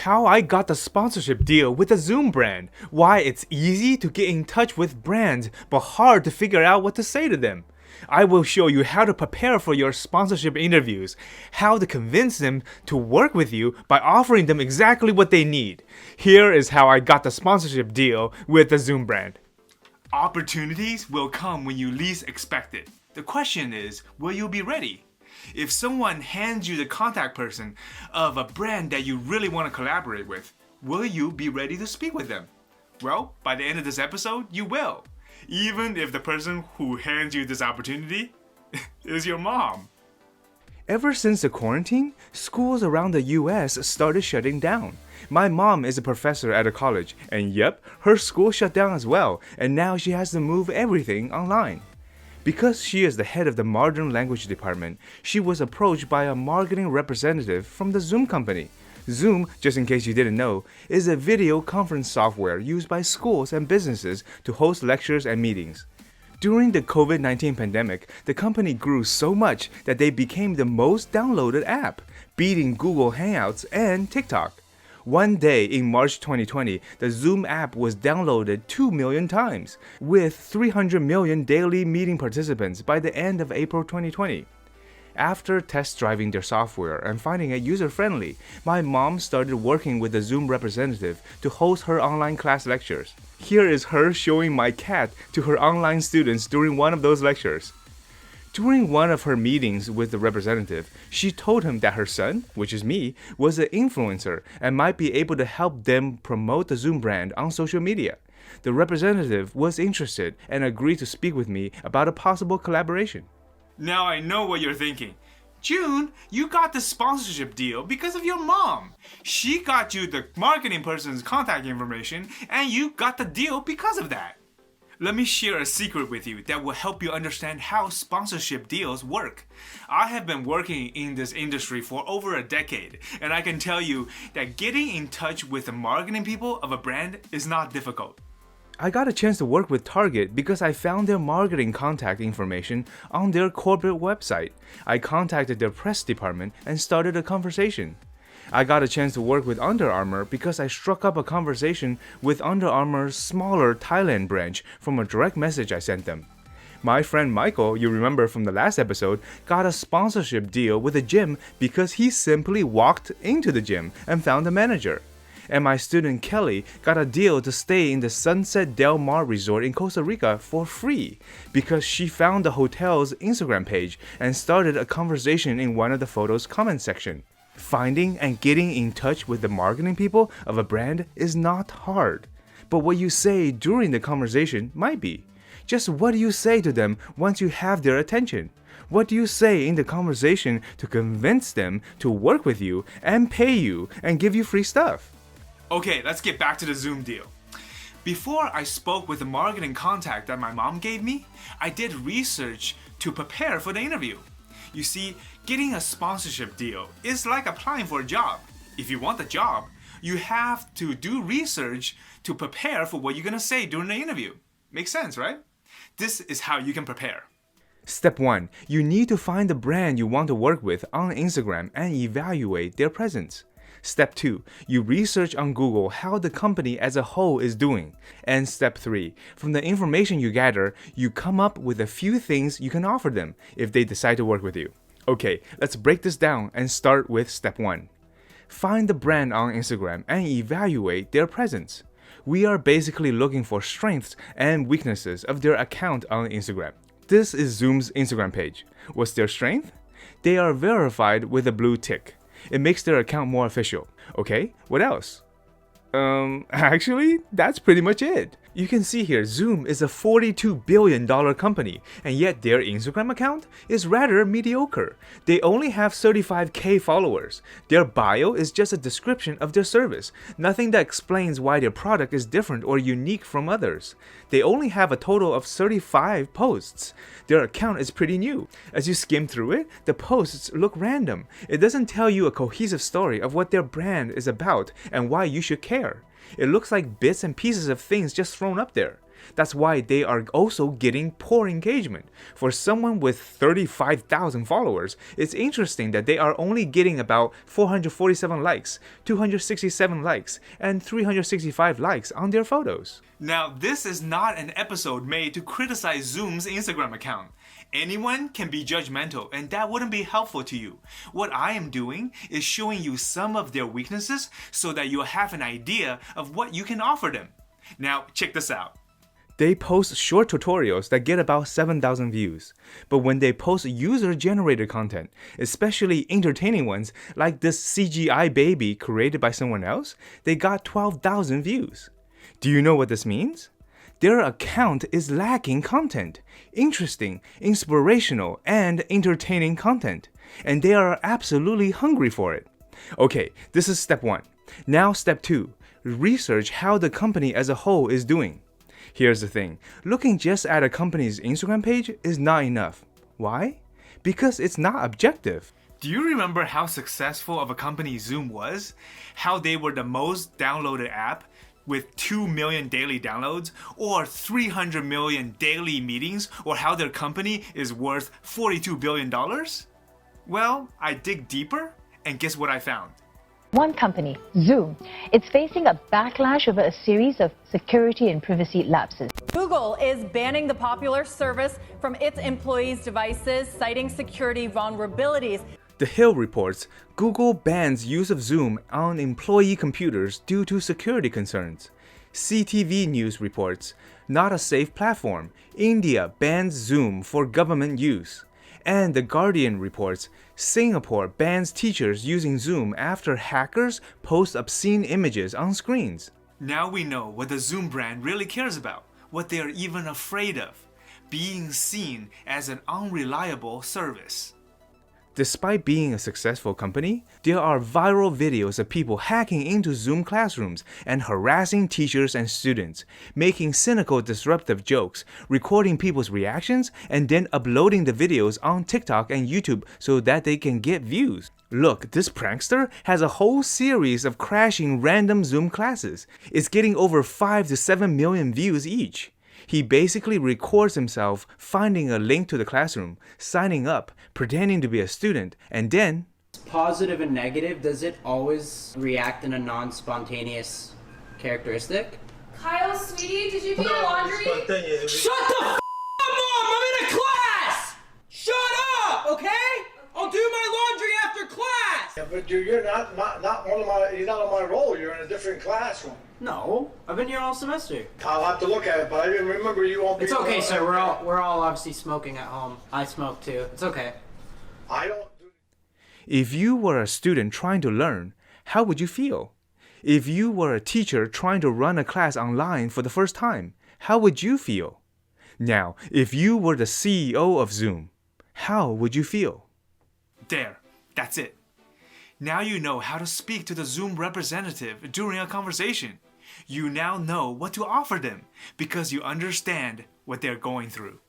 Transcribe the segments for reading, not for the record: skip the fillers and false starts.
How I got the sponsorship deal with the Zoom brand, why it's easy to get in touch with brands but hard to figure out what to say to them. I will show you how to prepare for your sponsorship interviews, how to convince them to work with you by offering them exactly what they need. Here is how I got the sponsorship deal with the Zoom brand. Opportunities will come when you least expect it. The question is, will you be ready? If someone hands you the contact person of a brand that you really want to collaborate with, will you be ready to speak with them? Well, by the end of this episode, you will. Even if the person who hands you this opportunity is your mom. Ever since the quarantine, schools around the US started shutting down. My mom is a professor at a college, and yep, her school shut down as well, and now she has to move everything online. Because she is the head of the modern language department, she was approached by a marketing representative from the Zoom company. Zoom, just in case you didn't know, is a video conference software used by schools and businesses to host lectures and meetings. During the COVID-19 pandemic, the company grew so much that they became the most downloaded app, beating Google Hangouts and TikTok. One day in March 2020, the Zoom app was downloaded 2 million times, with 300 million daily meeting participants by the end of April 2020. After test driving their software and finding it user-friendly, my mom started working with the Zoom representative to host her online class lectures. Here is her showing my cat to her online students during one of those lectures. During one of her meetings with the representative, she told him that her son, which is me, was an influencer and might be able to help them promote the Zoom brand on social media. The representative was interested and agreed to speak with me about a possible collaboration. Now I know what you're thinking. June, you got the sponsorship deal because of your mom. She got you the marketing person's contact information and you got the deal because of that. Let me share a secret with you that will help you understand how sponsorship deals work. I have been working in this industry for over a decade, and I can tell you that getting in touch with the marketing people of a brand is not difficult. I got a chance to work with Target because I found their marketing contact information on their corporate website. I contacted their press department and started a conversation. I got a chance to work with Under Armour because I struck up a conversation with Under Armour's smaller Thailand branch from a direct message I sent them. My friend Michael, you remember from the last episode, got a sponsorship deal with a gym because he simply walked into the gym and found a manager. And my student Kelly got a deal to stay in the Sunset Del Mar Resort in Costa Rica for free because she found the hotel's Instagram page and started a conversation in one of the photos' comment section. Finding and getting in touch with the marketing people of a brand is not hard, but what you say during the conversation might be. Just what do you say to them once you have their attention? What do you say in the conversation to convince them to work with you and pay you and give you free stuff? Okay, let's get back to the Zoom deal. Before I spoke with the marketing contact that my mom gave me, I did research to prepare for the interview. You see, getting a sponsorship deal is like applying for a job. If you want the job, you have to do research to prepare for what you're going to say during the interview. Makes sense, right? This is how you can prepare. Step 1. You need to find the brand you want to work with on Instagram and evaluate their presence. Step 2. You research on Google how the company as a whole is doing. And step 3. From the information you gather, you come up with a few things you can offer them if they decide to work with you. Okay, let's break this down and start with step 1. Find the brand on Instagram and evaluate their presence. We are basically looking for strengths and weaknesses of their account on Instagram. This is Zoom's Instagram page. What's their strength? They are verified with a blue tick. It makes their account more official. Okay, what else? Actually, that's pretty much it. You can see here, Zoom is a $42 billion company, and yet their Instagram account is rather mediocre. They only have 35K followers. Their bio is just a description of their service, nothing that explains why their product is different or unique from others. They only have a total of 35 posts. Their account is pretty new. As you skim through it, the posts look random. It doesn't tell you a cohesive story of what their brand is about and why you should care. It looks like bits and pieces of things just thrown up there. That's why they are also getting poor engagement. For someone with 35,000 followers, it's interesting that they are only getting about 447 likes, 267 likes, and 365 likes on their photos. Now, this is not an episode made to criticize Zoom's Instagram account. Anyone can be judgmental, and that wouldn't be helpful to you. What I am doing is showing you some of their weaknesses so that you'll have an idea of what you can offer them. Now, check this out. They post short tutorials that get about 7,000 views. But when they post user-generated content, especially entertaining ones like this CGI baby created by someone else, they got 12,000 views. Do you know what this means? Their account is lacking content, interesting, inspirational, and entertaining content, and they are absolutely hungry for it. Okay, this is step 1. Now step 2, research how the company as a whole is doing. Here's the thing, looking just at a company's Instagram page is not enough. Why? Because it's not objective. Do you remember how successful of a company Zoom was? How they were the most downloaded app with 2 million daily downloads or 300 million daily meetings, or how their company is worth $42 billion? Well, I dig deeper and guess what I found? One company, Zoom, it's facing a backlash over a series of security and privacy lapses. Google is banning the popular service from its employees' devices, citing security vulnerabilities. The Hill reports Google bans use of Zoom on employee computers due to security concerns. CTV News reports not a safe platform. India bans Zoom for government use. And The Guardian reports Singapore bans teachers using Zoom after hackers post obscene images on screens. Now we know what the Zoom brand really cares about, what they are even afraid of, being seen as an unreliable service. Despite being a successful company, there are viral videos of people hacking into Zoom classrooms and harassing teachers and students, making cynical, disruptive jokes, recording people's reactions, and then uploading the videos on TikTok and YouTube so that they can get views. Look, this prankster has a whole series of crashing random Zoom classes. It's getting over 5 to 7 million views each. He basically records himself finding a link to the classroom, signing up, pretending to be a student, and then... Positive and negative, does it always react in a non-spontaneous characteristic? Kyle, sweetie, did you do your laundry? Shut the f*** up, Mom! I'm in a class! Shut up, okay? I'll do my laundry after class! Yeah, but you're not you're not on my roll, you're in a different classroom. No, I've been here all semester. I'll have to look at it, but I didn't remember you won't be. It's okay, sir. We're all obviously smoking at home. I smoke too. It's okay. I don't do... If you were a student trying to learn, how would you feel? If you were a teacher trying to run a class online for the first time, how would you feel? Now, if you were the CEO of Zoom, how would you feel? There, that's it. Now you know how to speak to the Zoom representative during a conversation. You now know what to offer them because you understand what they're going through.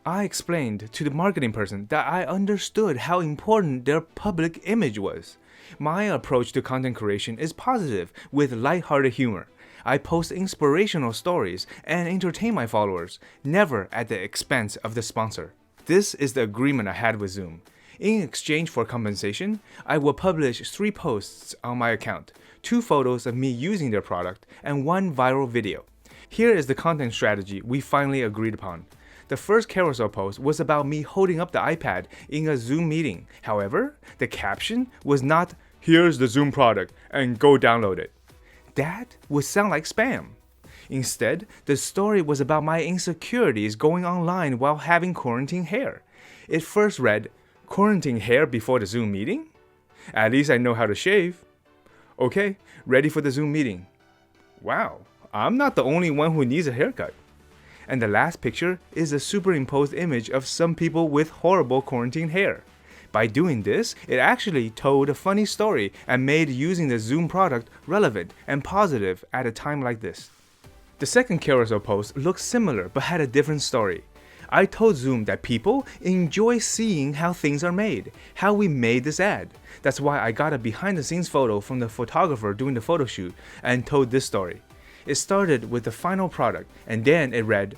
I explained to the marketing person that I understood how important their public image was. My approach to content creation is positive with lighthearted humor. I post inspirational stories and entertain my followers, never at the expense of the sponsor. This is the agreement I had with Zoom. In exchange for compensation, I will publish 3 posts on my account, 2 photos of me using their product, and 1 viral video. Here is the content strategy we finally agreed upon. The first carousel post was about me holding up the iPad in a Zoom meeting. However, the caption was not, "Here's the Zoom product and go download it." That would sound like spam. Instead, the story was about my insecurities going online while having quarantine hair. It first read, "Quarantine hair before the Zoom meeting? At least I know how to shave. Okay, ready for the Zoom meeting. Wow, I'm not the only one who needs a haircut." And the last picture is a superimposed image of some people with horrible quarantine hair. By doing this, it actually told a funny story and made using the Zoom product relevant and positive at a time like this. The second carousel post looked similar but had a different story. I told Zoom that people enjoy seeing how things are made, how we made this ad. That's why I got a behind the scenes photo from the photographer doing the photo shoot and told this story. It started with the final product, and then it read,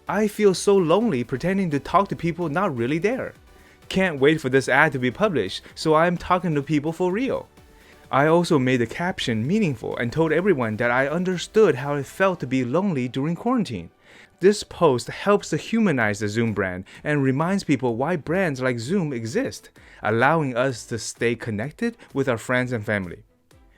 "I feel so lonely pretending to talk to people not really there. Can't wait for this ad to be published, so I'm talking to people for real." I also made the caption meaningful and told everyone that I understood how it felt to be lonely during quarantine. This post helps to humanize the Zoom brand and reminds people why brands like Zoom exist, allowing us to stay connected with our friends and family.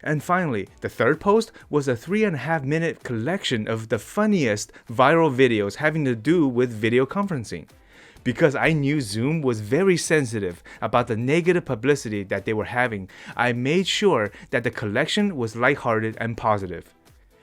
And finally, the third post was a 3.5-minute collection of the funniest viral videos having to do with video conferencing. Because I knew Zoom was very sensitive about the negative publicity that they were having, I made sure that the collection was lighthearted and positive.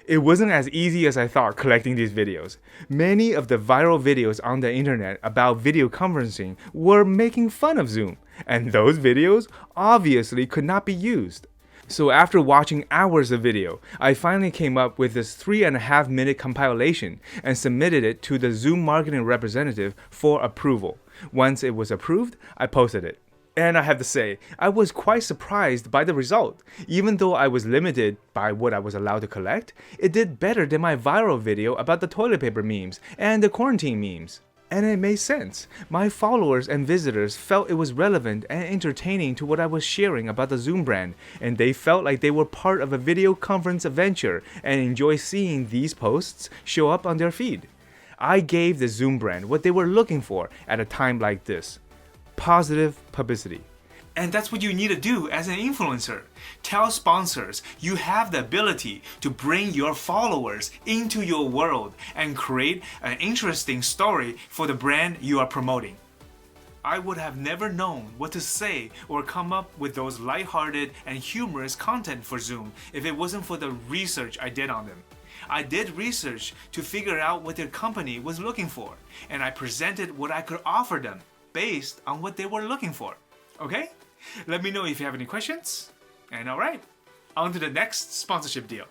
It wasn't as easy as I thought collecting these videos. Many of the viral videos on the internet about video conferencing were making fun of Zoom, and those videos obviously could not be used. So after watching hours of video, I finally came up with this 3.5-minute compilation and submitted it to the Zoom marketing representative for approval. Once it was approved, I posted it. And I have to say, I was quite surprised by the result. Even though I was limited by what I was allowed to collect, it did better than my viral video about the toilet paper memes and the quarantine memes. And it made sense. My followers and visitors felt it was relevant and entertaining to what I was sharing about the Zoom brand, and they felt like they were part of a video conference adventure and enjoy seeing these posts show up on their feed. I gave the Zoom brand what they were looking for at a time like this: positive publicity. And that's what you need to do as an influencer. Tell sponsors you have the ability to bring your followers into your world and create an interesting story for the brand you are promoting. I would have never known what to say or come up with those lighthearted and humorous content for Zoom if it wasn't for the research I did on them. I did research to figure out what their company was looking for, and I presented what I could offer them based on what they were looking for. Okay? Let me know if you have any questions. And alright, on to the next sponsorship deal.